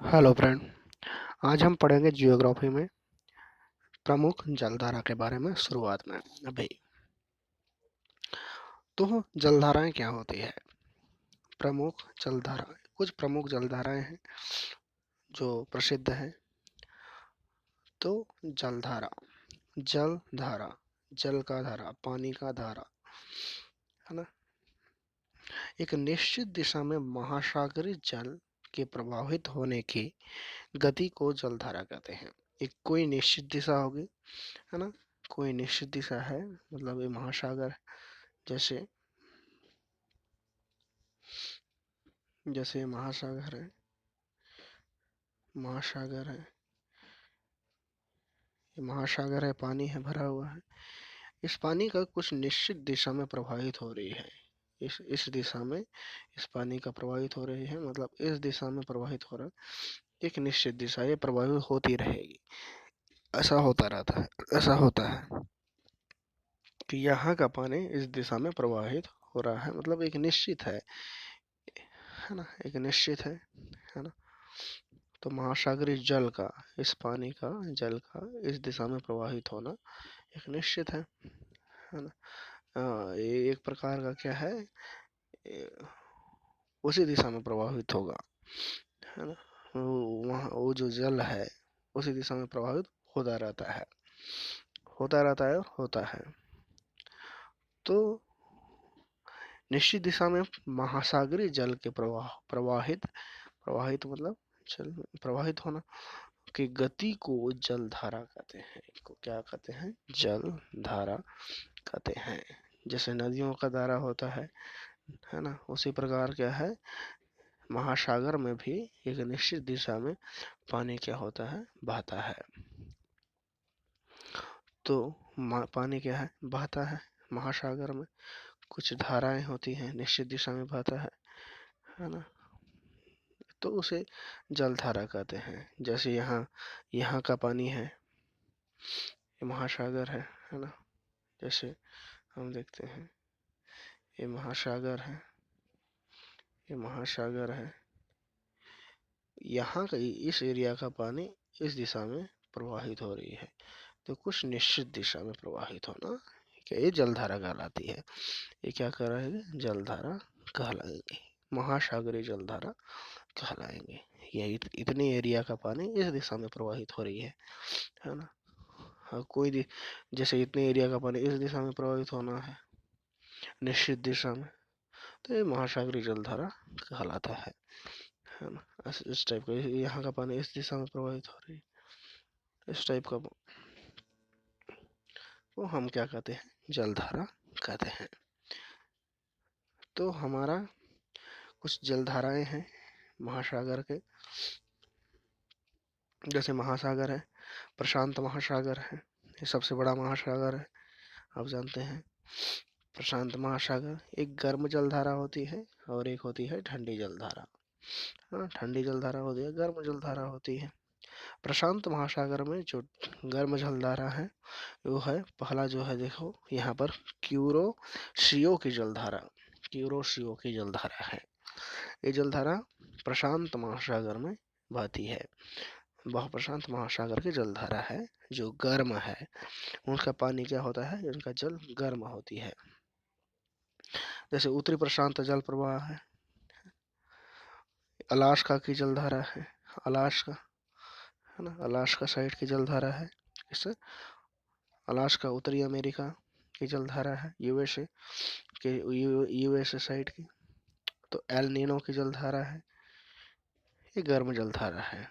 Hello friend. आज हम पढ़ेंगे जियोग्राफी में प्रमुख जलधारा के बारे में शुरुआत में। अभी तो जलधाराएं क्या होती है? प्रमुख जलधाराएं, कुछ प्रमुख जलधाराएं हैं जो प्रसिद्ध हैं। तो जलधारा, जलधारा, जल का धारा, पानी का धारा, है ना। एक निश्चित दिशा में महासागरीय जल के प्रवाहित होने की गति को जलधारा कहते हैं। एक कोई निश्चित दिशा होगी, है ना। कोई निश्चित दिशा है, मतलब ये महासागर, जैसे जैसे महासागर है, महासागर है, ये महासागर है, पानी है, भरा हुआ है। इस पानी का कुछ निश्चित दिशा में प्रवाहित हो रही है। इस दिशा में इस पानी का प्रवाहित हो रही है, मतलब इस दिशा में प्रवाहित हो रहा है। एक निश्चित दिशा, ये प्रवाहित होती रहेगी। ऐसा होता रहता है, ऐसा होता है कि यहाँ का पानी इस दिशा में प्रवाहित हो रहा है, मतलब एक निश्चित है ना, एक निश्चित है ना। तो महासागरीय जल का, इस पानी का, जल का इस दिशा में प्रवाहित होना एक निश्चित है ना। ये एक प्रकार का क्या है, ये उसी दिशा में प्रवाहित होगा, है ना। वहाँ वो जो जल है उसी दिशा में प्रवाहित होता रहता है, होता रहता है और होता है। तो निश्चित दिशा में महासागरीय जल के प्रवाहित प्रवाहित मतलब जल प्रवाहित होना की गति को जलधारा कहते हैं। इसको क्या कहते हैं? जलधारा कहते हैं। जैसे नदियों का धारा होता है ना, उसी प्रकार क्या है, महासागर में भी एक निश्चित दिशा में पानी क्या होता है, बहता है। तो पानी क्या है, बहता है। महासागर में कुछ धाराएं होती हैं, निश्चित दिशा में बहता है ना। तो उसे जलधारा कहते हैं। जैसे यहाँ यहाँ का पानी है, ये महासागर है ना। जैसे हम देखते हैं, ये महासागर है, ये महासागर है। यहाँ का इस एरिया का पानी इस दिशा में प्रवाहित हो रही है, तो कुछ निश्चित दिशा में प्रवाहित होना क्या, ये जलधारा कहलाती है। ये क्या कहलाएगी? जलधारा कहलाएंगे, महासागरीय जलधारा कहलाएंगे। ये इतने एरिया का पानी इस दिशा में प्रवाहित हो रही है ना। हाँ, जैसे इतने एरिया का पानी इस दिशा में प्रवाहित होना है, निश्चित दिशा में, तो ये महासागरीय जलधारा कहलाता है ना। इस टाइप का, यहाँ का पानी इस दिशा में प्रवाहित हो रही है, इस टाइप का वो हम क्या कहते हैं, जलधारा कहते हैं। तो हमारा कुछ जलधाराएं हैं महासागर के। जैसे महासागर है, प्रशांत महासागर है, ये सबसे बड़ा महासागर है, आप जानते हैं। प्रशांत महासागर, एक गर्म जलधारा होती है और एक होती है ठंडी जलधारा। हाँ, ठंडी जलधारा होती है, गर्म जलधारा होती है। प्रशांत महासागर में जो गर्म जलधारा है वो है, पहला जो है देखो यहाँ पर, क्यूरोशियो की जलधारा, क्यूरोशियो की जलधारा है। ये जलधारा प्रशांत महासागर में बहती है। वह प्रशांत महासागर की जलधारा है जो गर्म है। उनका पानी क्या होता है, उनका जल गर्म होती है। जैसे उत्तरी प्रशांत जल प्रवाह है, अलास्का की जलधारा है, अलास्का, है ना, अलास्का साइड की जलधारा है। इससे अलास्का उत्तरी अमेरिका की जलधारा है, यूएसए के, यूएसए साइड की। तो एल नीनो की जलधारा है, ये गर्म जलधारा है।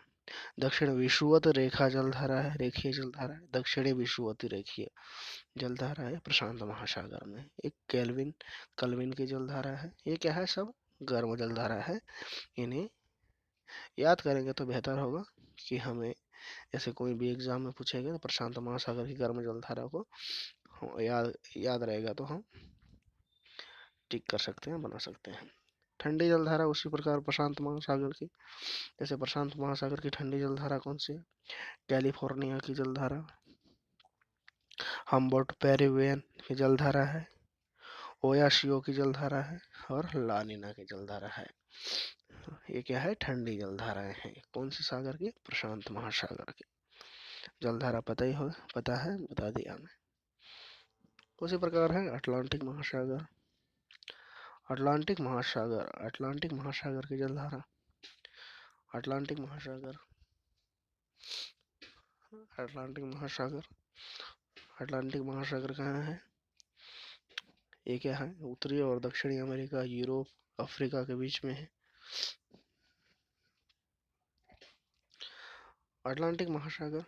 दक्षिण विषुवत रेखा जलधारा है, रेखीय जलधारा है, दक्षिणी विषुवत रेखीय जलधारा है प्रशांत महासागर में। एक केल्विन कल्विन की जलधारा है। ये क्या है, सब गर्म जलधारा है। इन्हें याद करेंगे तो बेहतर होगा कि हमें जैसे कोई भी एग्जाम में पूछेगा तो प्रशांत महासागर की गर्म जलधारा को याद याद रहेगा तो हम टिक कर सकते हैं, बना सकते हैं। ठंडी जलधारा उसी प्रकार प्रशांत महासागर की, जैसे प्रशांत महासागर की ठंडी जलधारा कौन सी है, कैलिफोर्निया की जलधारा, हम्बोल्ट पेरिवियन की जलधारा है, ओयाशियो की जलधारा है और लानिना की जलधारा है। ये क्या है, ठंडी जलधाराएं हैं। कौन से सागर की, प्रशांत महासागर की जलधारा। पता है, बता दिया मैं। उसी प्रकार है अटलांटिक महासागर। अटलांटिक महासागर की जलधारा। अटलांटिक महासागर अटलांटिक महासागर अटलांटिक महासागर कहाँ है, ये क्या है, उत्तरी और दक्षिणी अमेरिका, यूरोप, अफ्रीका के बीच में है। अटलांटिक महासागर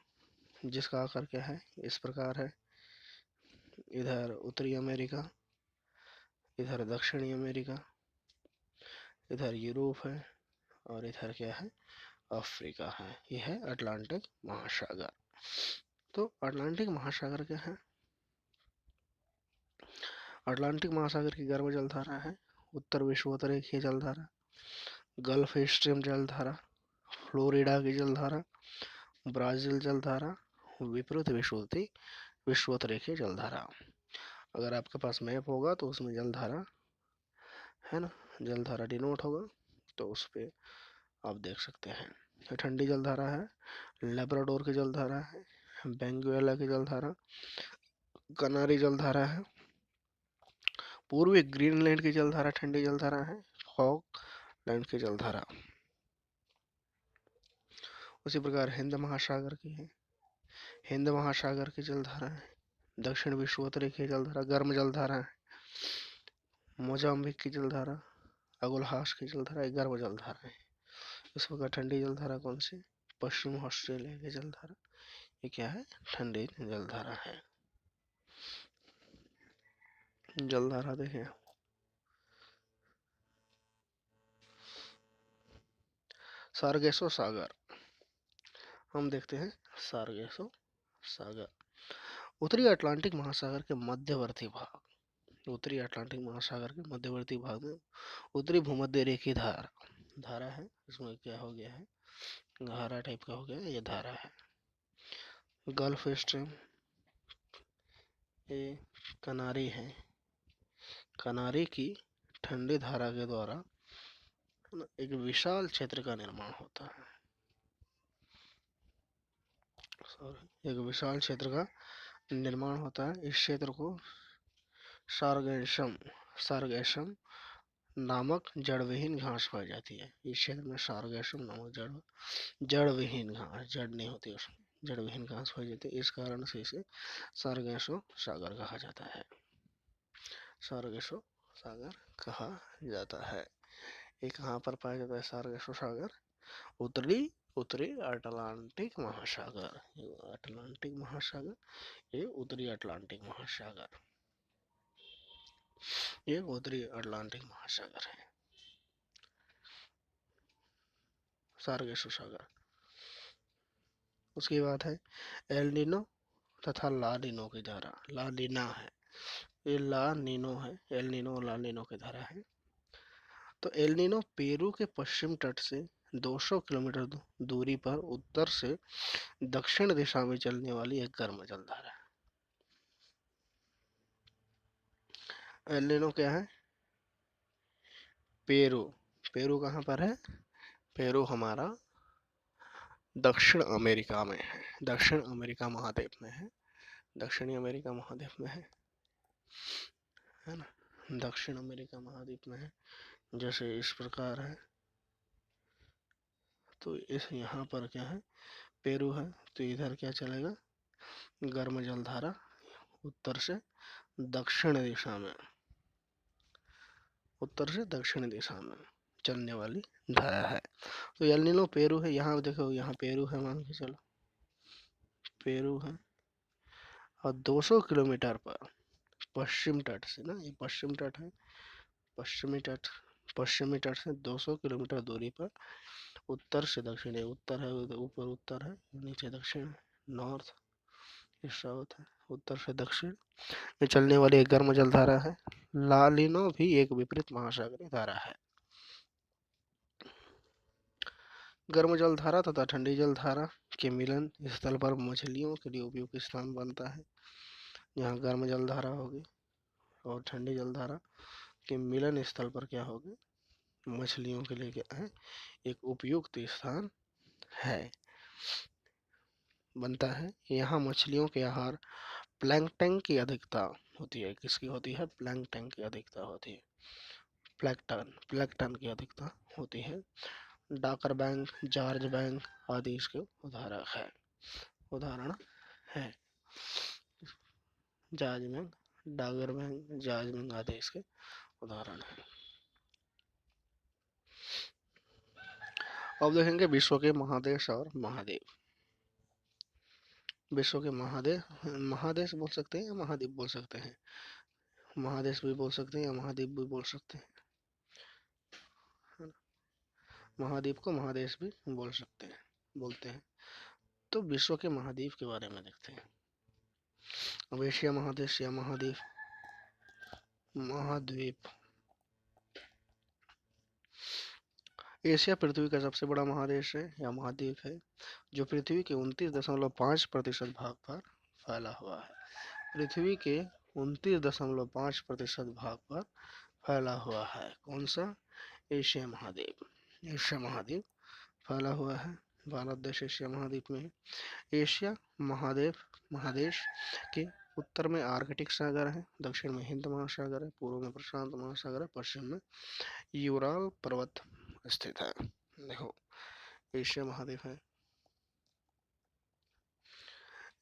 जिसका आकार क्या है, इस प्रकार है। इधर उत्तरी अमेरिका, इधर दक्षिणी अमेरिका, इधर यूरोप है, और इधर क्या है, अफ्रीका है। यह है अटलांटिक महासागर। तो अटलांटिक महासागर क्या है, अटलांटिक महासागर की गर्म जलधारा है उत्तर विषुवतरेखीय जलधारा, गल्फ स्ट्रीम जलधारा, फ्लोरिडा की जलधारा, ब्राजील जलधारा, विपरीत विषुवतरेखीय जलधारा। अगर आपके पास मैप होगा तो उसमें जलधारा है ना, जलधारा डिनोट होगा, तो उस पे आप देख सकते हैं। ये ठंडी जलधारा है, लेब्राडोर की जलधारा है, बेंगुएला की जलधारा, कनारी जलधारा है, पूर्वी ग्रीनलैंड की जलधारा ठंडी जलधारा है, फॉकलैंड की जलधारा। उसी प्रकार हिंद महासागर की है, हिंद महासागर की जलधारा है, दक्षिण विषुवतरेखीय जलधारा, गर्म जलधारा है। मोजाम्बिक की जलधारा, अगुलहास की जलधारा, गर्म जलधारा है। इस प्रकार ठंडी जलधारा कौन सी, पश्चिम ऑस्ट्रेलिया की जलधारा, ये क्या है, ठंडी जलधारा है। जलधारा देखें, सारगेसो सागर, हम देखते हैं सारगेसो सागर। उत्तरी अटलांटिक महासागर के मध्यवर्ती भाग, उत्तरी अटलांटिक महासागर के मध्यवर्ती भाग में उत्तरी भूमध्य रेखीय धारा है। इसमें क्या हो गया है, गहरा टाइप का हो गया, ये धारा है। गल्फ स्ट्रीम, ये कनारी है, कनारी की ठंडी धारा के द्वारा एक विशाल क्षेत्र का निर्माण होता है, एक विशाल क्षेत्र का निर्माण होता है। इस क्षेत्र को सारगेसम नामक जड़विहीन घास पाई जाती है। इस क्षेत्र में सारगेसम नामक जड़विहीन घास, जड़ नहीं होती उसमें, जड़विहीन घास पाई जाती है। इस कारण से इसे सारगेसो सागर कहा जाता है, सारगेसो सागर कहा जाता है। ये कहाँ पर पाया जाता है सारगेसो सागर, उत्तरी उत्तरी अटलांटिक महासागर, अटलांटिक महासागर, ये उत्तरी अटलांटिक महासागर, ये उत्तरी अटलांटिक महासागर है, सारगेसो सागर। उसके बाद है एल नीनो तथा ला नीनो की धारा। ला नीना है, ये ला नीनो है, एल नीनो और ला नीनो की धारा है। तो एल नीनो पेरू के पश्चिम तट से 200 किलोमीटर दूरी पर उत्तर से दक्षिण दिशा में चलने वाली एक गर्म जलधारा है। एल नीनो क्या है, पेरू, पेरू कहाँ पर है, पेरू हमारा दक्षिण अमेरिका में है, दक्षिण अमेरिका महाद्वीप में है, दक्षिणी अमेरिका महाद्वीप में है ना, दक्षिण अमेरिका महाद्वीप में है। जैसे इस प्रकार है, तो इस यहाँ पर क्या है, पेरू है, तो इधर क्या चलेगा, गर्म जलधारा उत्तर से दक्षिण दिशा में, उत्तर से दक्षिण दिशा में चलने वाली धारा है। तो एल नीनो पेरू है, यहाँ देखो, यहाँ पेरू है, मान के चलो पेरू है, और 200 किलोमीटर पर पश्चिम तट से ना, ये पश्चिम तट है, पश्चिमी तट से 200 किलोमीटर दूरी पर उत्तर से दक्षिण है, उत्तर है, ऊपर उत्तर है, नीचे दक्षिण है, नॉर्थ साउथ है, उत्तर से दक्षिण में चलने वाली एक गर्म जलधारा है। ला नीनो भी एक विपरीत महासागरीय धारा है। गर्म जलधारा तथा ठंडी जलधारा के मिलन स्थल पर मछलियों के लिए उपयुक्त स्थान बनता है। यहाँ गर्म जलधारा होगी और ठंडी जलधारा के मिलन स्थल पर क्या होगी, मछलियों के लिए क्या है, एक उपयुक्त स्थान है, बनता है। यहाँ मछलियों के आहार प्लैंकटन की अधिकता होती है। किसकी होती है? प्लैंकटन की अधिकता होती है। प्लैंकटन की अधिकता होती है। डाकर बैंक, जॉर्ज बैंक आदि इसके उदाहरण है। George Bank, Dakar Bank, George Bank आदि इसके उदाहरण है। अब देखेंगे विश्व के महादेश और महाद्वीप। विश्व के महादेश बोल सकते हैं या महाद्वीप बोल सकते हैं? महादेश भी बोल सकते हैं या महाद्वीप भी बोल सकते हैं, है ना? महाद्वीप को महादेश भी बोलते हैं। तो विश्व के महाद्वीप के बारे में देखते हैं। अब एशिया महादेश या महाद्वीप। एशिया पृथ्वी का सबसे बड़ा महादेश है या महाद्वीप है, जो पृथ्वी के 29.5% भाग पर फैला हुआ है। पृथ्वी के 29.5% भाग पर फैला हुआ है। कौन सा? एशिया महाद्वीप। एशिया महाद्वीप फैला हुआ है। भारत देश एशिया महाद्वीप में है। एशिया महादेश के उत्तर में आर्कटिक सागर है, दक्षिण में हिंद महासागर है, पूर्व में प्रशांत महासागर है, पश्चिम में यूराल पर्वत स्थित है। देखो, एशिया महाद्वीप है।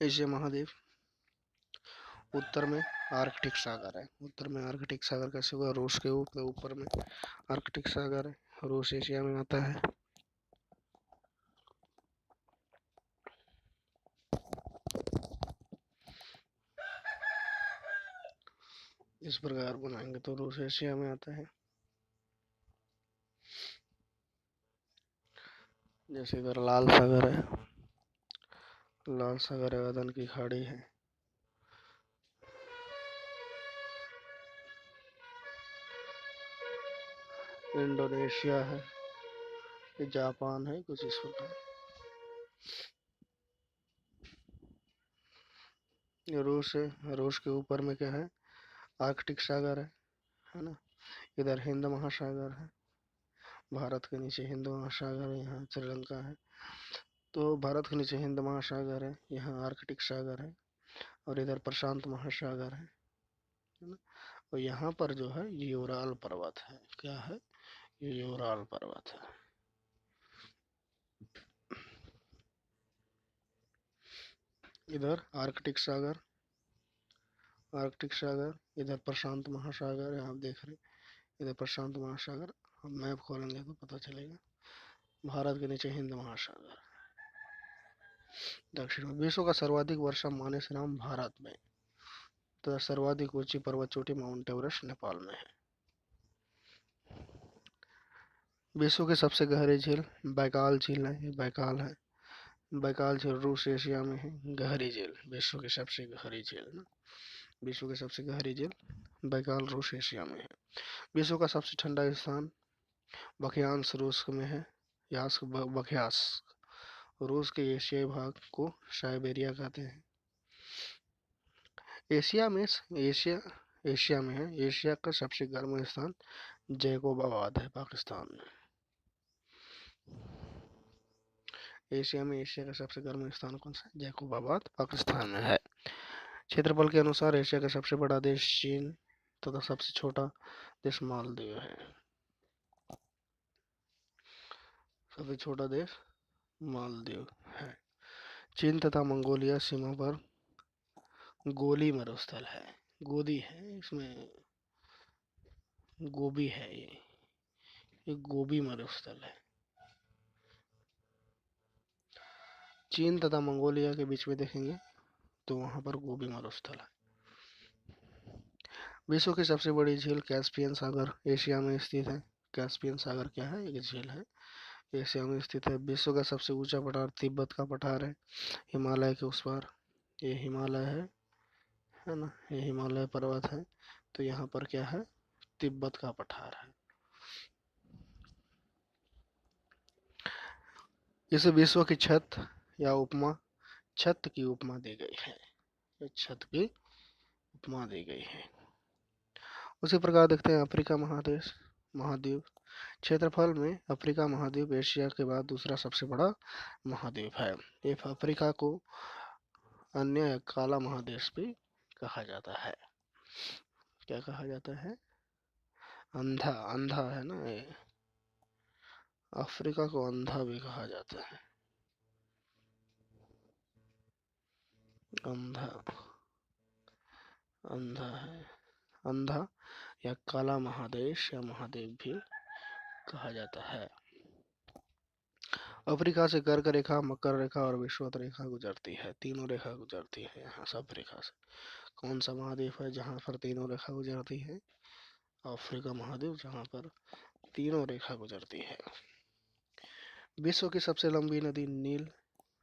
एशिया महाद्वीप उत्तर में आर्कटिक सागर है। उत्तर में आर्कटिक सागर कैसे हुआ? रूस के ऊपर में आर्कटिक सागर है। रूस एशिया में आता है। इस प्रकार बनाएंगे तो रूस एशिया में आता है। जैसे इधर लाल सागर है, लाल सागर अदन की खाड़ी है। इंडोनेशिया है, ये जापान है, कुछ इस प्रकार। ये रूस है। रूस के ऊपर में क्या है? आर्कटिक सागर है ना। इधर हिंद महासागर है। भारत के नीचे हिंद महासागर है, यहाँ श्रीलंका है। तो भारत के नीचे हिंद महासागर है, यहाँ आर्कटिक सागर है, और इधर प्रशांत महासागर है ना। और यहाँ पर जो है यूराल पर्वत है। क्या है? यूराल पर्वत है। इधर आर्कटिक सागर, इधर प्रशांत महासागर है। आप देख रहे इधर प्रशांत महासागर। हम मैप खोलेंगे तो पता चलेगा। भारत के नीचे हिंद महासागर। दक्षिण में विश्व का सर्वाधिक वर्षा मानेसराम भारत में, तथा सर्वाधिक ऊंची पर्वत चोटी माउंट एवरेस्ट नेपाल में है। विश्व के सबसे गहरी झील बैकाल झील है। ये बैकाल है। बैकाल झील रूस एशिया में है। गहरी झील, विश्व की सबसे गहरी झील ना, विश्व की सबसे गहरी झील बैकाल रूस एशिया में है। विश्व का सबसे ठंडा स्थान बखियांश रूस में है। बखियास रूस के एशियाई भाग को साइबेरिया कहते हैं। एशिया में है। एशिया का सबसे गर्म स्थान जैकोबाबाद है, पाकिस्तान में। एशिया का सबसे गर्म स्थान कौन सा? जैकोबाबाद, पाकिस्तान में है। क्षेत्रफल के अनुसार एशिया का सबसे बड़ा देश चीन तथा सबसे छोटा देश मालदीव है। सबसे छोटा देश मालदीव है। चीन तथा मंगोलिया सीमा पर गोली मरुस्थल है। गोदी है, इसमें गोबी है। ये गोबी मरुस्थल है। चीन तथा मंगोलिया के बीच में देखेंगे तो वहां पर गोबी मरुस्थल है। विश्व की सबसे बड़ी झील कैस्पियन सागर एशिया में स्थित है। कैस्पियन सागर क्या है? एक झील है, एशिया में स्थित है। विश्व का सबसे ऊंचा पठार तिब्बत का पठार है, हिमालय के उस पार। ये हिमालय है ना, ये हिमालय पर्वत है। तो यहाँ पर क्या है? तिब्बत का पठार है। इसे विश्व की छत या उपमा, छत की उपमा दी गई है। ये छत की उपमा दी गई है। उसी प्रकार देखते हैं अफ्रीका महाद्वीप। क्षेत्रफल में अफ्रीका महाद्वीप एशिया के बाद दूसरा सबसे बड़ा महाद्वीप है। ये अफ्रीका को अन्य काला महादेश भी कहा जाता है। क्या कहा जाता है? अंधा, अंधा है ना ये, अफ्रीका को अंधा भी कहा जाता है। अंधा, अंधा है, अंधा या काला महादेश या महाद्वीप भी कहा जाता है। अफ्रीका से कर्क रेखा, मकर रेखा और विषुवत रेखा गुजरती है। तीनों रेखा गुजरती है यहाँ से अफ्रीका से। कौन सा महाद्वीप है जहाँ पर तीनों रेखा गुजरती है? अफ्रीका महाद्वीप, जहाँ पर तीनों रेखा गुजरती है। विश्व की सबसे लंबी नदी नील,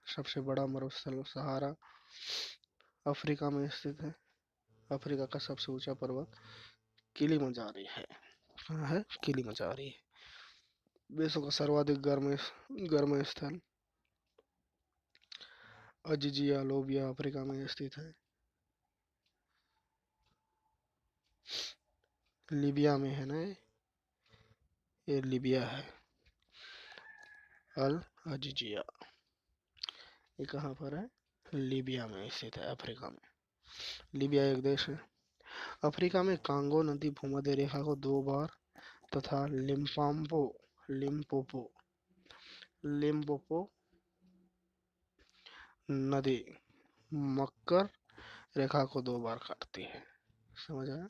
सबसे बड़ा मरुस्थल सहारा अफ्रीका में स्थित है। अफ्रीका का सबसे ऊंचा पर्वत किलिमंजारो है। कहाँ है? किलिमंजारो है। विश्व का सर्वाधिक गर्म स्थल अजीजिया लोबिया अफ्रीका में स्थित है। लीबिया में है ना, ये लीबिया है। अल अजीजिया ये कहाँ पर है? लीबिया में स्थित है, अफ्रीका में। लीबिया एक देश है। अफ्रीका में कांगो नदी भूमध्य रेखा को 2 बार तथा लिम्पोपो लिम्पोपो नदी मकर रेखा को 2 बार काटती है। समझ आया?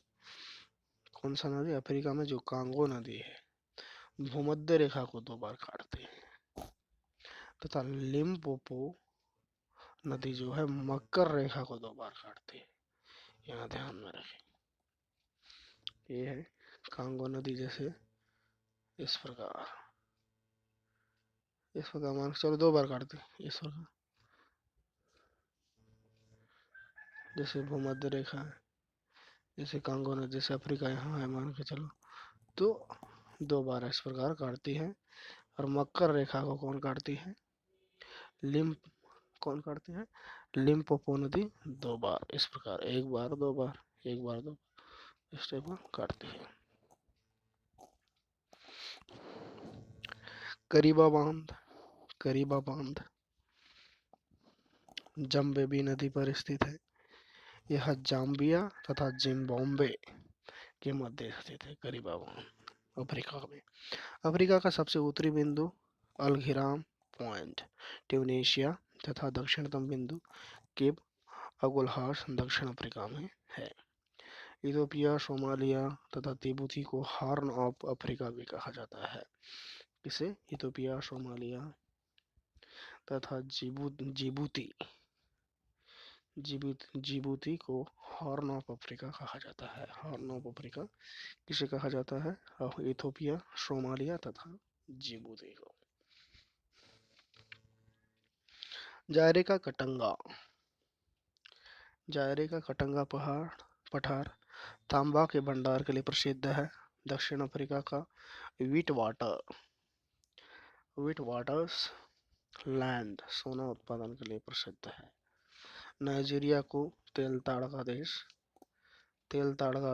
कौन सा नदी? अफ्रीका में जो कांगो नदी है भूमध्य रेखा को 2 बार काटती है, तथा लिम्पोपो नदी जो है मकर रेखा को 2 बार काटती है। यहाँ ध्यान में रखें। ये है कांगो नदी, जैसे इस प्रकार मान के चलो 2 बार काटते हैं इस प्रकार, जैसे भूमध्य रेखा है, जैसे कांगो नदी, जैसे अफ्रीका यहाँ है मान के चलो, तो 2 बार इस प्रकार काटती है। और मकर रेखा को कौन काटती है? लिम्प कौन काटती है? लिम्पोपो नदी 2 बार इस प्रकार, 1 बार 2 बार, 1 बार 2 इस टाइप का काटती है। करीबा बांध जम्बेबी नदी पर स्थित है। यह जाम्बिया तथा जिम्बाब्वे के मध्य स्थित है। करीबा बांध अफ्रीका में। अफ्रीका का सबसे उत्तरी बिंदु अल्घिराम पॉइंट ट्यूनीशिया तथा दक्षिणतम बिंदु केप अगुलहास दक्षिण अफ्रीका में है। इथियोपिया, सोमालिया तथा तिब्बती को हॉर्न ऑफ अफ्रीका भी कहा जाता है। इसे इथियोपिया, सोमालिया तथा जिबूती जिबूती को हॉर्न ऑफ अफ्रीका कहा जाता है। हॉर्न ऑफ अफ्रीका किसे कहा जाता है? इथियोपिया, सोमालिया तथा जिबूती को। जायरे का कटंगा पठार तांबा के भंडार के लिए प्रसिद्ध है। दक्षिण अफ्रीका का विट वाटर्स लैंड सोना उत्पादन के लिए प्रसिद्ध है। नाइजीरिया को तेल ताड़ का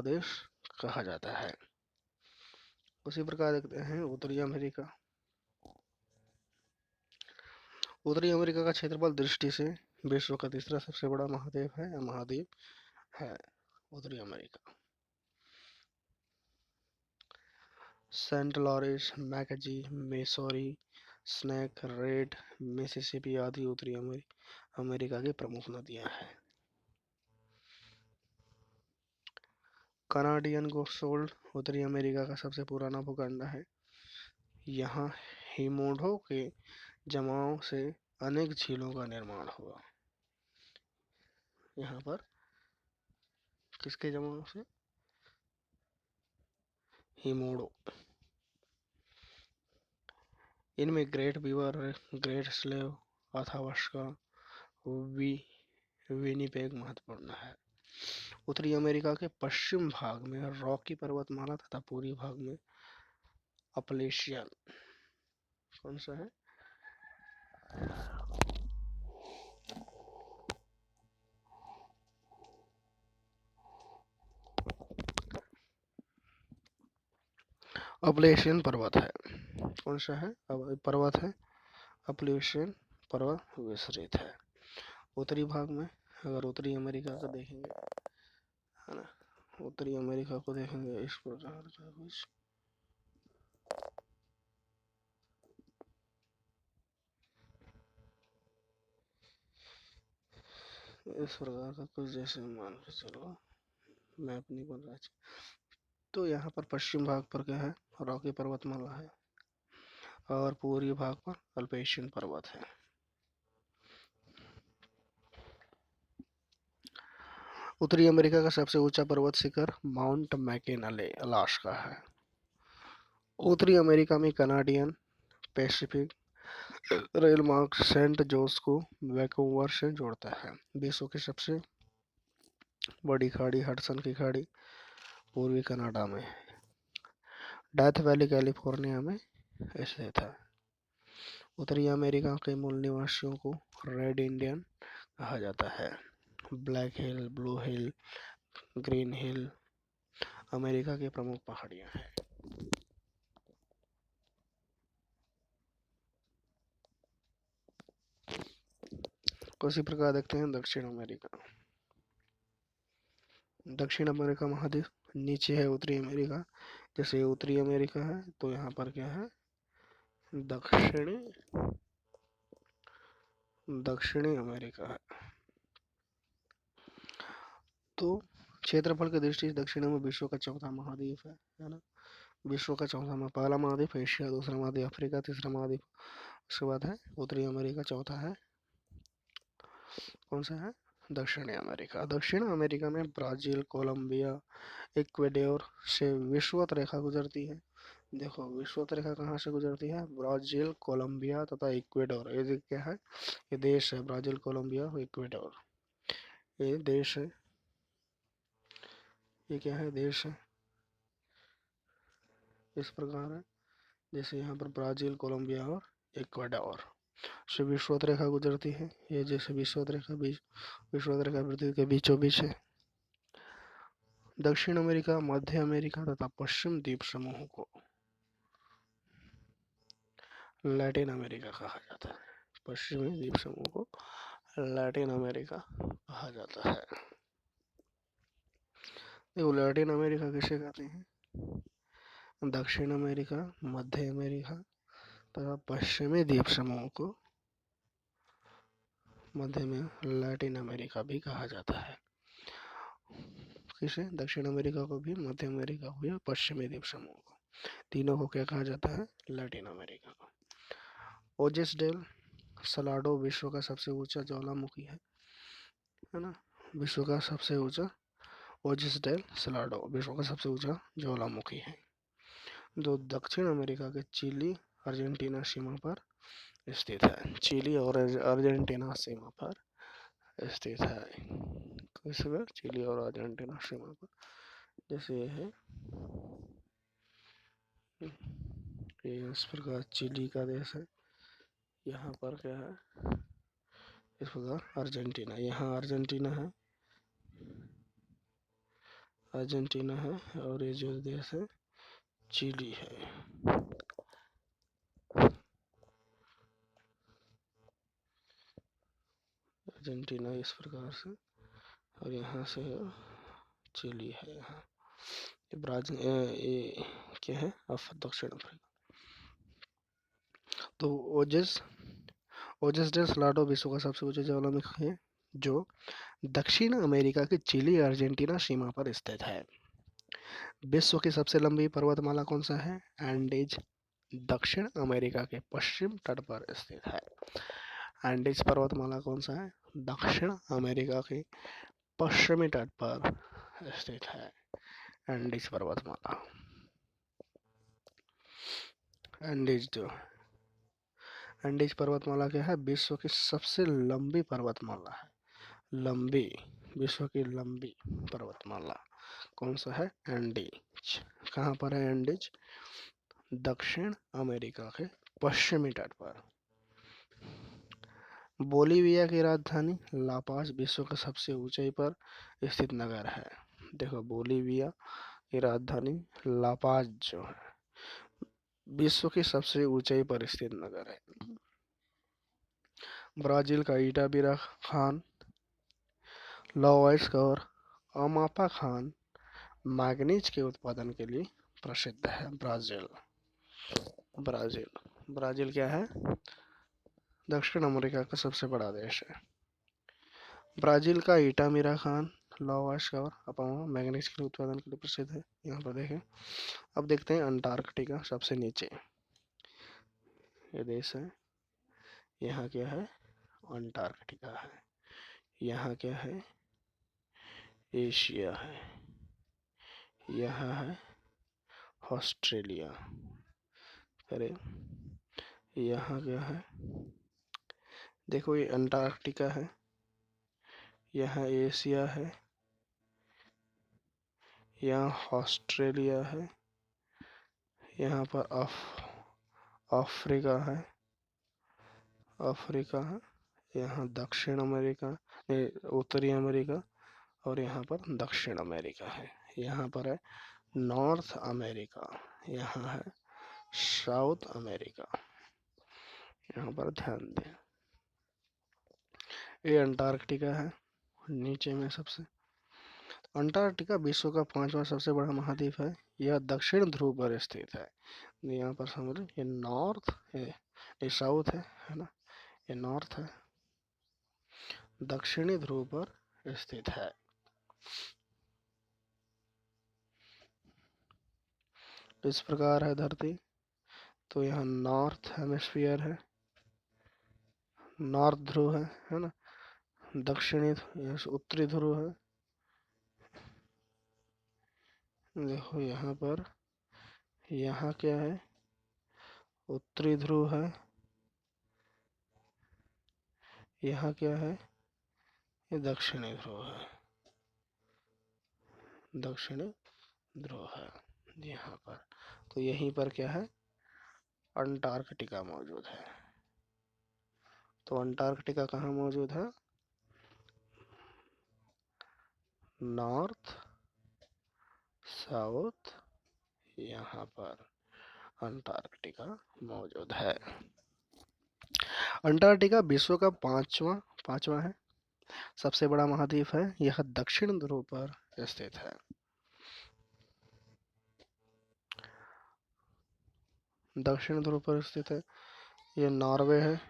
देश कहा जाता है। उसी प्रकार देखते हैं उत्तरी अमेरिका का क्षेत्रफल दृष्टि से विश्व का तीसरा सबसे बड़ा महाद्वीप है उत्तरी अमेरिका। सेंट लॉरेंस, मैकजी, मिसौरी, स्नैक, रेड, मिसिसिपी आदि उत्तरी अमेरिका की प्रमुख नदियां हैं। कनाडियन गोल्ड उत्तरी अमेरिका का सबसे पुराना भूखंड है। यहाँ हिमोडो के जमाव से अनेक झीलों का निर्माण हुआ। यहाँ पर किसके जमाव से? हिमोडो। इनमें great beaver, great slave, अथावास्का, Winnipeg महत्वपूर्ण है। उत्तरी अमेरिका के पश्चिम भाग में रॉकी पर्वतमाला तथा पूर्वी भाग में अपलेशियन कौन सा है? अपलेशियन पर्वत है। कौन सा है? पर्वत है अपलेशियन पर्वत विस्तृत है। उत्तरी भाग में अगर उत्तरी अमेरिका का देखेंगे, है ना, उत्तरी अमेरिका को देखेंगे इस प्रकार का कुछ, इस प्रकार का कुछ, जैसे मान के चलो मैप नहीं बन रहा है। तो यहाँ पर पश्चिम भाग पर क्या है? रॉकी पर्वतमाला है और पूर्वी भाग पर अल्पेशियन पर्वत है। उत्तरी अमेरिका का सबसे ऊंचा पर्वत शिखर माउंट मैकिनले अलास्का है। उत्तरी अमेरिका में कनाडियन पैसिफिक रेल मार्ग सेंट जोस को वैंकूवर से जोड़ता है। विश्व की सबसे बड़ी खाड़ी हडसन की खाड़ी पूर्वी कनाडा में, डेथ वैली कैलिफोर्निया में स्थित है। उत्तरी अमेरिका के मूल निवासियों को रेड इंडियन कहा जाता है। ब्लैक हिल, ब्लू हिल, ग्रीन हिल अमेरिका की प्रमुख पहाड़ियां हैं। उसी प्रकार देखते हैं दक्षिण अमेरिका। दक्षिण अमेरिका महाद्वीप नीचे है उत्तरी अमेरिका। जैसे उत्तरी अमेरिका है तो यहाँ पर क्या है? दक्षिणी अमेरिका है। तो क्षेत्रफल की दृष्टि से दक्षिण में विश्व का चौथा महाद्वीप है ना। विश्व का चौथा में पहला महाद्वीप एशिया, दूसरा महाद्वीप अफ्रीका, तीसरा महाद्वीप उसके बाद है उत्तरी अमेरिका, चौथा है कौन सा है? दक्षिणी अमेरिका। दक्षिण अमेरिका में ब्राजील, कोलंबिया, इक्वेडोर से विषुवत रेखा गुजरती है। देखो विषुवत रेखा कहाँ से गुजरती है? ब्राजील, कोलंबिया तथा इक्वेडोर। ये क्या है? ये देश है, ब्राजील, कोलंबिया, इक्वेडोर ये देश है। ये क्या है? देश है। इस प्रकार है जैसे यहाँ पर ब्राजील, कोलंबिया और इक्वेडोर से विषुवत रेखा गुजरती है। ये जैसे विषुवत रेखा पृथ्वी के बीचों बीच है। दक्षिण अमेरिका, मध्य अमेरिका तथा पश्चिम द्वीप समूह को लैटिन अमेरिका कहा जाता है। पश्चिमी द्वीप समूह को लैटिन अमेरिका कहा जाता है। देखो लैटिन अमेरिका किसे कहते हैं? दक्षिण अमेरिका, मध्य अमेरिका तथा पश्चिमी द्वीप समूह को मध्य में लैटिन अमेरिका भी कहा जाता है। किसे? दक्षिण अमेरिका को भी, मध्य अमेरिका को या पश्चिमी द्वीप समूह को, तीनों को क्या कहा जाता है? लैटिन अमेरिका को। ओजिस डेल सलाडो विश्व का सबसे ऊंचा ज्वालामुखी है ना। विश्व का सबसे ऊंचा ओजिस डेल सलाडो विश्व का सबसे ऊंचा ज्वालामुखी है, जो दक्षिण अमेरिका के चिली अर्जेंटीना सीमा पर स्थित है। चिली और अर्जेंटीना सीमा पर स्थित है। किस पर? चिली और अर्जेंटीना सीमा पर। जैसे ये है, ये इस प्रकार चिली का देश है। यहाँ पर क्या है? इस प्रकार अर्जेंटीना, यहाँ अर्जेंटीना है, अर्जेंटीना है और ये जो देश है चिली है। अर्जेंटीना इस प्रकार से और यहाँ से चिली है। यहाँ ब्राजील, ये क्या है? दक्षिण अफ्रीका। तो ओजिस डेल सलाडो विश्व का सबसे ऊंचा ज्वालामुखी है, जो दक्षिण अमेरिका के चिली अर्जेंटीना सीमा पर स्थित है। विश्व की सबसे लंबी पर्वतमाला कौन सा है? एंडीज दक्षिण अमेरिका के पश्चिम तट पर स्थित है। एंडीज पर्वतमाला कौन सा है? दक्षिण अमेरिका के पश्चिमी तट पर स्थित है एंडीज पर्वतमाला। एंडीज पर्वतमाला क्या है? विश्व की सबसे लंबी पर्वतमाला है। विश्व की लंबी पर्वतमाला कौन सा है? एंडीज। कहाँ पर है एंडीज? दक्षिण अमेरिका के पश्चिमी तट पर। बोलीविया की राजधानी लापाज विश्व के सबसे ऊंचाई पर स्थित नगर है। देखो बोलीविया की राजधानी लापाज जो है विश्व की सबसे ऊंचाई पर स्थित नगर है? ब्राजील का इटाबिरा खान, लॉवाइस और अमापा खान मैग्नीज के उत्पादन के लिए प्रसिद्ध है। ब्राजील ब्राजील ब्राजील क्या है? दक्षिण अमेरिका का सबसे बड़ा देश है। ब्राजील का इटामिरा खान, लॉवाइस और अपामा मैग्नीज के उत्पादन के लिए प्रसिद्ध है। यहाँ पर देखें। अब देखते हैं अंटार्कटिका सबसे नीचे ये देश है। यहाँ क्या है? अंटार्कटिका है। यहाँ क्या है? एशिया है। यहाँ है ऑस्ट्रेलिया। अरे यहाँ क्या है? देखो ये अंटार्कटिका है, यहाँ एशिया है, यहाँ ऑस्ट्रेलिया है, यहाँ पर अफ्रीका है, यहाँ दक्षिण अमेरिका, उत्तरी अमेरिका, और यहाँ पर दक्षिण अमेरिका है। यहाँ पर है नॉर्थ अमेरिका, यहाँ है साउथ अमेरिका। यहाँ पर ध्यान दें। ये अंटार्कटिका है नीचे में सबसे। अंटार्कटिका विश्व का 5वां सबसे बड़ा महाद्वीप है। यह दक्षिण ध्रुव पर स्थित है। यहाँ पर समझ, ये नॉर्थ है, ये साउथ है ना, ये नॉर्थ है, दक्षिणी ध्रुव पर स्थित है। इस प्रकार है धरती। तो यहाँ नॉर्थ हेमिस्फीयर है, नॉर्थ ध्रुव है ना, दक्षिणी उत्तरी ध्रुव है। देखो यहाँ पर, यहाँ क्या है? उत्तरी ध्रुव है। यहाँ क्या है? ये दक्षिणी ध्रुव है, दक्षिणी ध्रुव है यहाँ पर। तो यहीं पर क्या है? अंटार्कटिका मौजूद है। तो अंटार्कटिका कहाँ मौजूद है? नॉर्थ साउथ, यहाँ पर अंटार्कटिका मौजूद है। अंटार्कटिका विश्व का पांचवा है सबसे बड़ा महाद्वीप है। यह दक्षिण ध्रुव पर स्थित है। दक्षिण ध्रुव पर स्थित है। ये नॉर्वे है।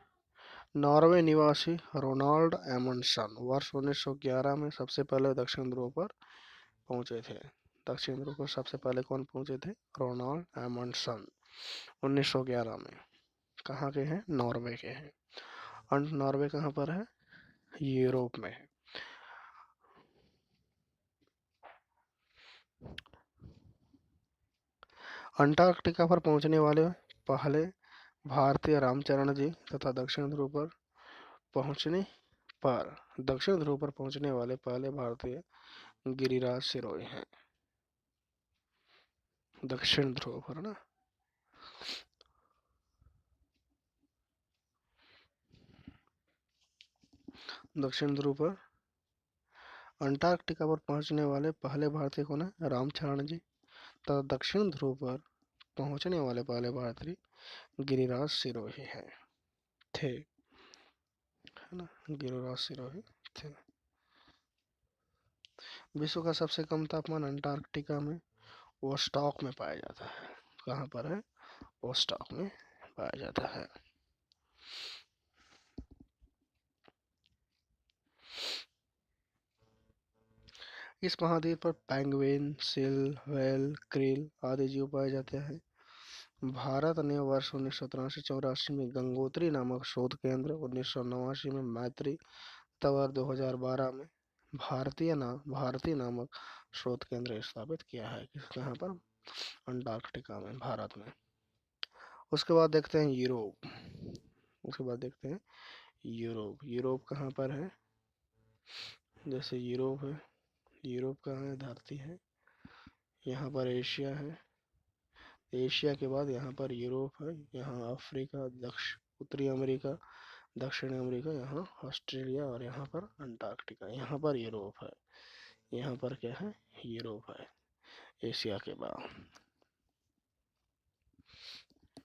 नॉर्वे निवासी रोनाल्ड एमंडसन वर्ष 1911 में सबसे पहले दक्षिण ध्रुव पर पहुंचे थे। दक्षिण ध्रुव पर सबसे पहले कौन पहुंचे थे? रोनाल्ड एमंडसन 1911 में। कहाँ के हैं? नॉर्वे के हैं। और नॉर्वे कहाँ पर है? यूरोप में है। अंटार्कटिका पर पहुंचने वाले पहले भारतीय रामचरण जी तथा दक्षिण ध्रुव पर पहुंचने वाले पहले भारतीय गिरिराज सिरोही हैं। दक्षिण ध्रुव पर ना। दक्षिण ध्रुव पर अंटार्कटिका पर पहुंचने वाले पहले भारतीय कौन है? रामचरण जी। तथा दक्षिण ध्रुव पर पहुंचने वाले पहले भारतीय गिरिराज सिरोही हैं, थे, है ना, गिरिराज सिरोही थे। विश्व का सबसे कम तापमान अंटार्कटिका में वोस्टॉक में पाया जाता है। कहाँ पर है? वोस्टॉक में पाया जाता है। इस महाद्वीप पर पेंगुइन, सील, व्हेल, क्रिल आदि जीव पाए जाते हैं। भारत ने वर्ष 1983-84 में गंगोत्री नामक शोध केंद्र, 1989 में मैत्री तथा 2012 में भारती नामक शोध केंद्र स्थापित किया है। कहाँ पर? अंटार्कटिका में, भारत में। उसके बाद देखते हैं यूरोप। यूरोप कहाँ पर है? जैसे यूरोप है, यूरोप कहाँ है? धरती है। यहाँ पर एशिया है। एशिया के बाद यहाँ पर यूरोप है। यहाँ अफ्रीका, उत्तरी अमेरिका, दक्षिण अमेरिका, यहाँ ऑस्ट्रेलिया, और यहाँ पर अंटार्कटिका। यहाँ पर यूरोप है। यहाँ पर क्या है? यूरोप है, एशिया के बाद।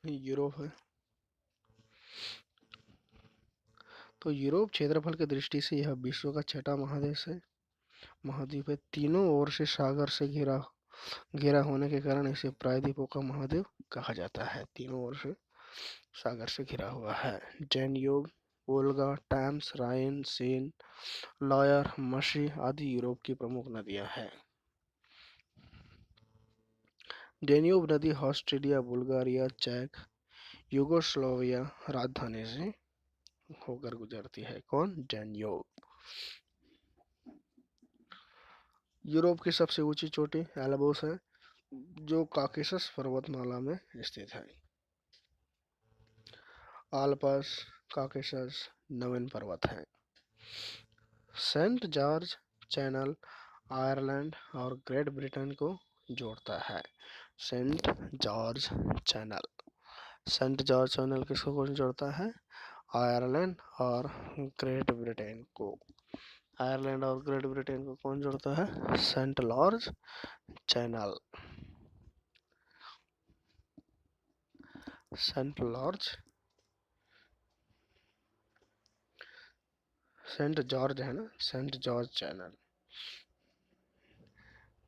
यूरोप है। तो यूरोप क्षेत्रफल की दृष्टि से यह विश्व का छठा महाद्वीप है। तीनों ओर से सागर से घिरा घिरा होने के कारण इसे प्रायद्वीपों का महाद्वीप कहा जाता है। तीनों ओर से सागर से घिरा हुआ है। डैन्यूब, वोल्गा, टैम्स, राइन, सेन, लॉयर, मशी आदि यूरोप की प्रमुख नदियां हैं। डैन्यूब नदी ऑस्ट्रिया, बुल्गारिया, चेक, यूगोस्लाविया राजधानी से होकर गुजरती है। कौन? डैन्यूब। यूरोप की सबसे ऊंची चोटी एल्ब्रोस है, जो काकेशस पर्वतमाला में स्थित है। आल्प्स, काकेशस नवीन पर्वत है। सेंट जॉर्ज चैनल आयरलैंड और ग्रेट ब्रिटेन को जोड़ता है। Saint George Channel Saint George Channel किसको कौन जोड़ता है? आयरलैंड और ग्रेट ब्रिटेन को। आयरलैंड और ग्रेट ब्रिटेन को कौन जोड़ता है? Saint Lorge Channel. Saint Lorge Saint George है ना, सेंट जॉर्ज चैनल।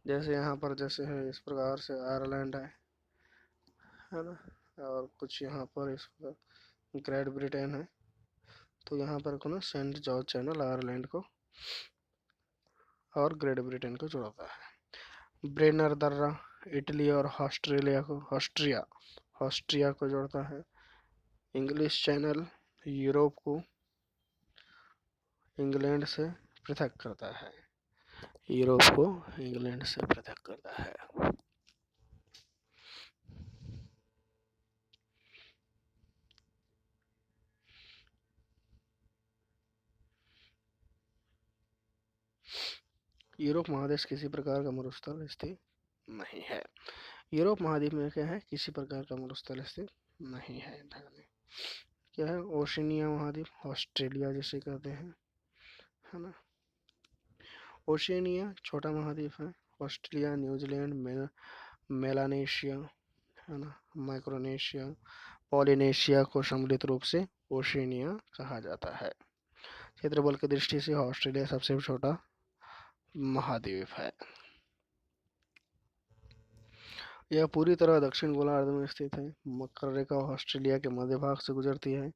जैसे यहाँ पर जैसे है इस प्रकार से आयरलैंड है ना, और कुछ यहाँ पर इस ग्रेट ब्रिटेन है। तो यहाँ पर को ना सेंट जॉर्ज चैनल आयरलैंड को और ग्रेट ब्रिटेन को जोड़ता है। ब्रेनर दर्रा इटली और ऑस्ट्रिया को जोड़ता है। इंग्लिश चैनल यूरोप को इंग्लैंड से पृथक करता है। यूरोप को इंग्लैंड से पृथक करता है। यूरोप महादेश किसी प्रकार का मरुस्थल स्थित नहीं है। यूरोप महाद्वीप में क्या है? किसी प्रकार का मरुस्थल स्थित नहीं है। क्या है? ओशिनिया महाद्वीप, ऑस्ट्रेलिया जिसे कहते हैं, है ना। ओशिनिया छोटा महाद्वीप है। ऑस्ट्रेलिया, न्यूजीलैंड, मेलानेशिया, है ना, माइक्रोनेशिया, पॉलिनेशिया को सम्मिलित रूप से ओशिनिया कहा जाता है। क्षेत्रफल की दृष्टि से ऑस्ट्रेलिया सबसे छोटा महाद्वीप है। यह पूरी तरह दक्षिण गोलार्ध में स्थित है। मकर रेखा ऑस्ट्रेलिया के मध्य भाग से गुजरती है।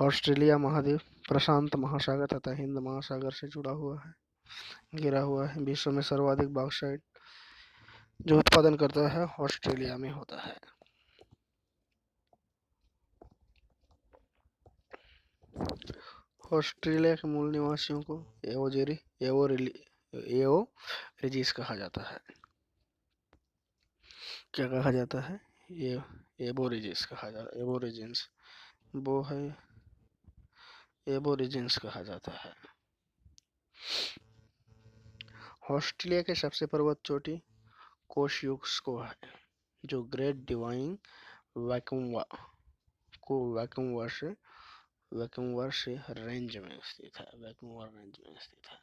ऑस्ट्रेलिया महाद्वीप प्रशांत महासागर तथा हिंद महासागर से जुड़ा हुआ है, घिरा हुआ है। विश्व में सर्वाधिक बॉक्साइट जो उत्पादन करता है ऑस्ट्रेलिया में होता है। ऑस्ट्रेलिया के मूल निवासियों को एवोरिजीस कहा जाता है। क्या कहा जाता है? एबोरिजिस कहा जाता है। एबोरिजिन्स वो है, एबोरिजिन्स कहा जाता है। ऑस्ट्रेलिया के सबसे पर्वत चोटी कोशयुक्सको है, जो ग्रेट डिवाइन वैक्यूमवर से रेंज में स्थित है। वैक्यूमवर रेंज में स्थित है।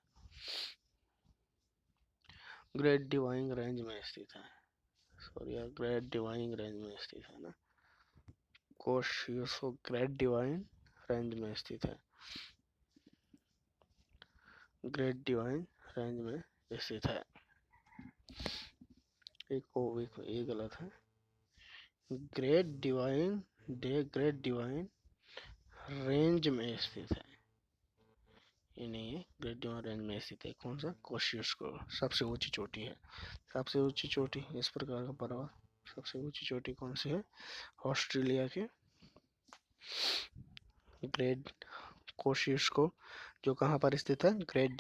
ग्रेट डिवाइन रेंज में स्थित है। सॉरी यार, ग्रेट डिवाइन रेंज में स्थित है ना। कोशयुक्सको ग्रेट डिवाइन रेंज में स्थित है। ग्रेट डिवाइन रेंज में स्थित है। एक गलत है। ग्रेट डिवाइन रेंज में स्थित है, ये नहीं है। ग्रेट डिवाइन रेंज में स्थित है। कौन सा? कोशियुस्को सबसे ऊंची चोटी है। सबसे ऊंची चोटी इस प्रकार का पर्वत, सबसे ऊंची चोटी कौन सी है? ऑस्ट्रेलिया के ग्रेट कोशियुस्को, जो कहाँ पर स्थित है? ग्रेट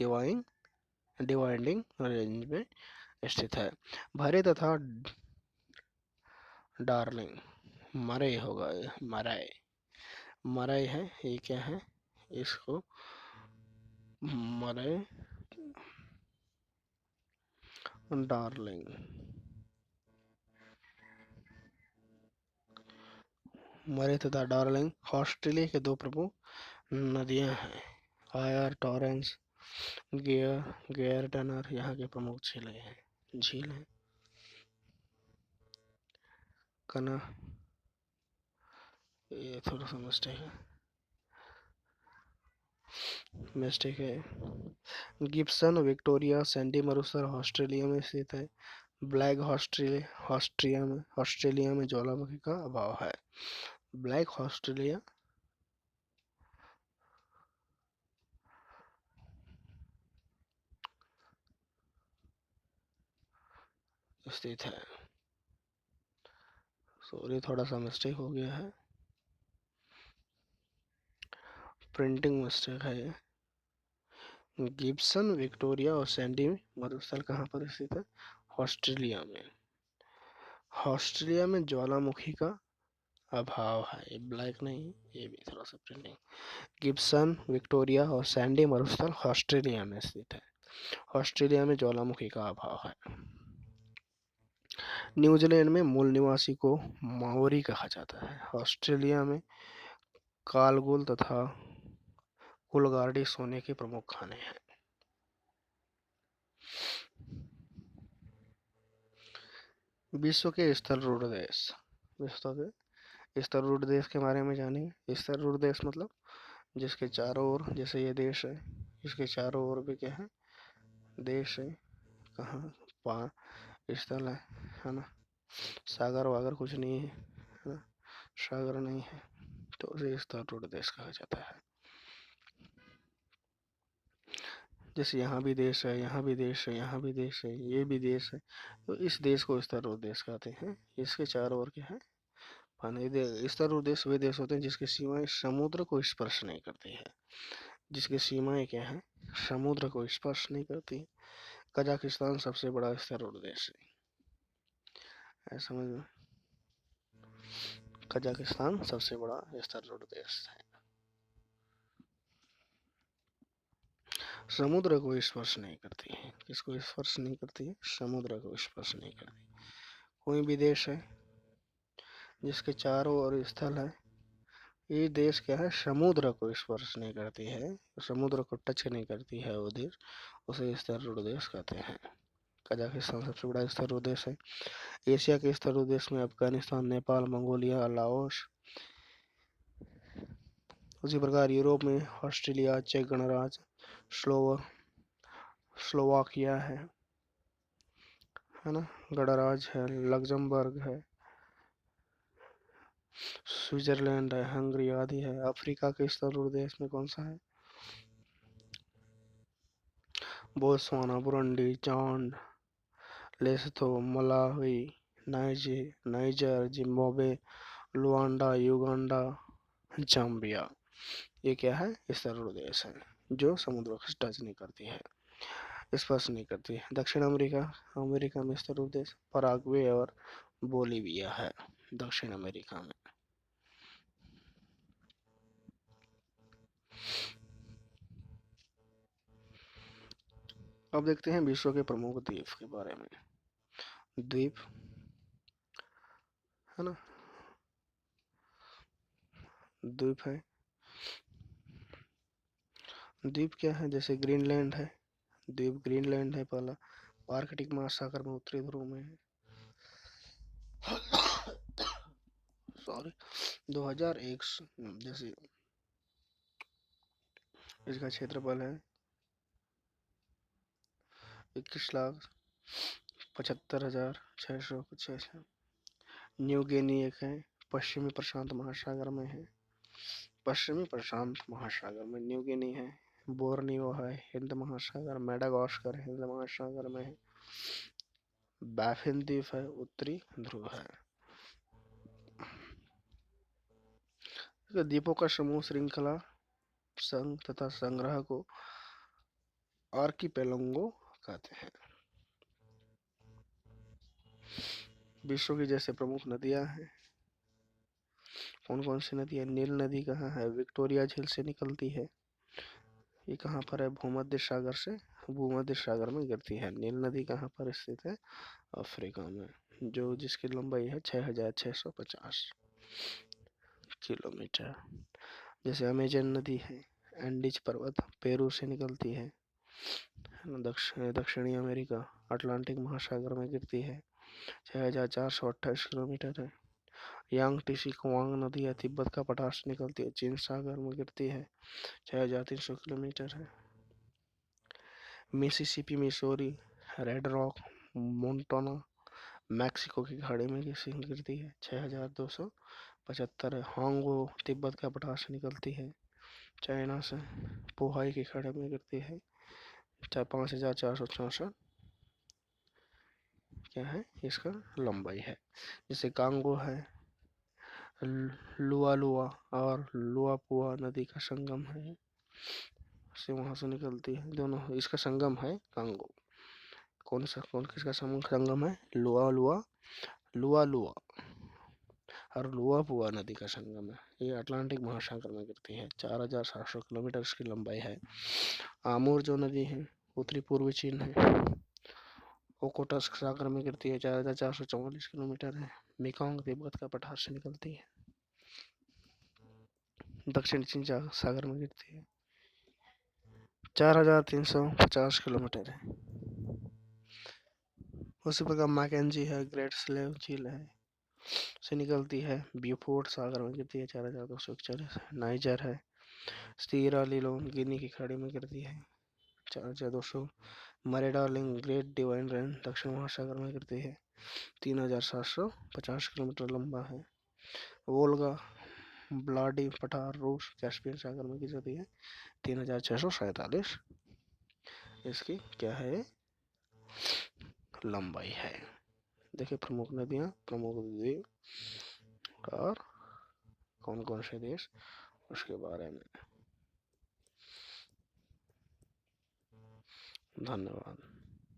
डिवाइडिंग रेंज में स्थित है। भरे तथा डार्लिंग मरे होगा, मरे है, ये क्या है? इसको मरे डार्लिंग मरे तथा डार्लिंग ऑस्ट्रेलिया के दो प्रमुख नदियां हैं। आयर टॉरेंस, गेयर टनर यहाँ के प्रमुख झील हैं। कना ये थोड़ा सा मिस्टेक है। गिब्सन विक्टोरिया सैंडी मरुस्थल ऑस्ट्रेलिया में स्थित है। ब्लैक ऑस्ट्रेलिया में ज्वालामुखी का अभाव है। ब्लैक ऑस्ट्रेलिया स्थित है। सॉरी, थोड़ा सा मिस्टेक हो गया है, प्रिंटिंग मिस्टेक है ये। गिब्सन विक्टोरिया और सैंडी मरुस्थल कहाँ पर स्थित है? ऑस्ट्रेलिया में। ऑस्ट्रेलिया में ज्वालामुखी का अभाव है। ये ब्लैक नहीं, ये भी थोड़ा सा प्रिंटिंग। गिब्सन विक्टोरिया और सैंडी मरुस्थल ऑस्ट्रेलिया में स्थित है। ऑस्ट्रेलिया में ज्वालामुखी का अभाव है। न्यूजीलैंड में मूल निवासी को माओरी कहा जाता है। ऑस्ट्रेलिया में कालगुल तथा कुलगार्डी सोने के प्रमुख खाने हैं। विश्व के स्थलरूढ़ देश। विश्व के स्थलरूढ़ देश के बारे में जानेंगे। स्थलरूढ़ देश मतलब जिसके चारों ओर, जैसे ये देश है, इसके चारों ओर भी क्या है? देश है। कहाँ? पा स्थल है ना? सागर वागर कुछ नहीं है ना? सागर नहीं है, तो उसे स्थलरूढ़ देश कहा जाता है। जैसे यहाँ भी देश है, यहाँ भी देश है, यहाँ भी देश है, ये भी देश है, तो इस देश को स्थलरूढ़ देश कहते हैं। इसके चारों ओर क्या है? पानी। स्थलरूढ़ देश वे देश होते हैं जिसकी सीमाएं समुद्र को स्पर्श नहीं करती है। जिसकी सीमाएं क्या है? समुद्र को स्पर्श नहीं करती। कजाकिस्तान सबसे बड़ा स्थलरूढ़ देश है, समझ में? कजाकिस्तान सबसे बड़ा स्थलरूढ़ देश है। समुद्र को स्पर्श नहीं करती है। किसको स्पर्श नहीं करती है? समुद्र को स्पर्श नहीं करती। कोई भी देश है जिसके चारों ओर स्थल है, ये देश क्या है? समुद्र को स्पर्श नहीं करती है, समुद्र को टच नहीं करती है वो देश, उसे स्थलरूढ़ देश कहते हैं। कजाकिस्तान सबसे बड़ा स्थलरूढ़ देश है। एशिया के स्थलरूढ़ देश में अफगानिस्तान, नेपाल, मंगोलिया, लाओस। उसी प्रकार यूरोप में ऑस्ट्रेलिया, चेक गणराज्य, स्लोवाकिया है ना, गणराज्य है, लग्जमबर्ग है, स्विट्जरलैंड है, हंगरी आदि है। अफ्रीका के स्थलरूढ़ देश में कौन सा है? Botswana, Burundi, Chad, Lesotho, Malawi, Niger, Zimbabwe, Luanda, Uganda, Zambia. ये क्या है? स्थलरूढ़ देश है जो समुद्र को टच नहीं करती है, स्पर्श नहीं करती है। दक्षिण अमेरिका। अमेरिका में स्थलरूढ़ देश पराग्वे और बोलीविया है, दक्षिण अमेरिका में। अब देखते हैं विश्व के प्रमुख द्वीप के बारे में। द्वीप है ना, द्वीप है। द्वीप क्या है? जैसे ग्रीनलैंड है, द्वीप ग्रीनलैंड है पहला। आर्कटिक महासागर में उत्तरी ध्रुव में है। सॉरी, 2001 जैसे इसका क्षेत्रफल है 21,75,600। न्यू गिनी एक है, पश्चिमी प्रशांत महासागर में है। पश्चिमी प्रशांत महासागर में न्यू गिनी है। बोर्नियो है, हिंद महासागर। मेडागास्कर हिंद महासागर में है। बाफिन द्वीप है, उत्तरी ध्रुव है। द्वीपों का समूह, श्रृंखला, संघ तथा संग्रह को आर्किपेलगो कहते हैं। विश्व की जैसे प्रमुख नदियां हैं, कौन कौन सी नदियां? नील नदी कहाँ है? विक्टोरिया झील से निकलती है। ये कहाँ पर है? भूमध्य सागर से, भूमध्य सागर में गिरती है। नील नदी कहाँ पर स्थित है? अफ्रीका में, जो जिसकी लंबाई है 6,650 किलोमीटर। जैसे अमेजन नदी है, एंडीज पर्वत पेरू से निकलती है। दक्षिणी अमेरिका अटलांटिक महासागर में गिरती है, 6,428 किलोमीटर है। यांगटीसी कुआंग नदी है तिब्बत का पठार से निकलती है, चीन सागर में गिरती है, 6300 किलोमीटर है। Mississippi, Missouri, red rock, Montana, Mexico की खाड़ी में गिरती है, 6275 है। हांगो तिब्बत का पठार से निकलती है, चाइना से पोहाई की खाड़ी में गिरती है, 5464 क्या है इसका लंबाई है। जैसे कांगो है, लुआलुआ और लुआपुआ नदी का संगम है, से वहां से निकलती है, दोनों इसका संगम है कांगो। कौन किसका संगम है? लुआलुआ, लुआलुआ और लुआपुआ नदी का संगम है। ये अटलांटिक महासागर में गिरती है, 4700 किलोमीटर इसकी लंबाई है। आमूर जो नदी है उत्तरी पूर्वी चीन है, ओकोटस्क सागर में गिरती है, 4444 किलोमीटर है। मेकोंग तिब्बत का पठार से निकलती है, दक्षिण चीन सागर में गिरती है, 4350 किलोमीटर है। उसी प्रकार मैकेंजी है, ग्रेट स्लेव झील है से निकलती है, ब्यूफोर्ट सागर में गिरती है, 4241। नाइजर है, सीरा लीलोन गिनी की खाड़ी में गिरती है, 4200। मरे डार्लिंग ग्रेट डिवाइन रेन दक्षिण महासागर में गिरती है, 3750 किलोमीटर लंबा है। वोल्गा ब्लाडी पठार रूस कैस्पियन सागर में गिरती है, 3647 इसकी क्या है लंबाई है। देखिए प्रमुख नदियाँ, प्रमुख द्वीप और कौन कौन से देश उसके बारे में। धन्यवाद।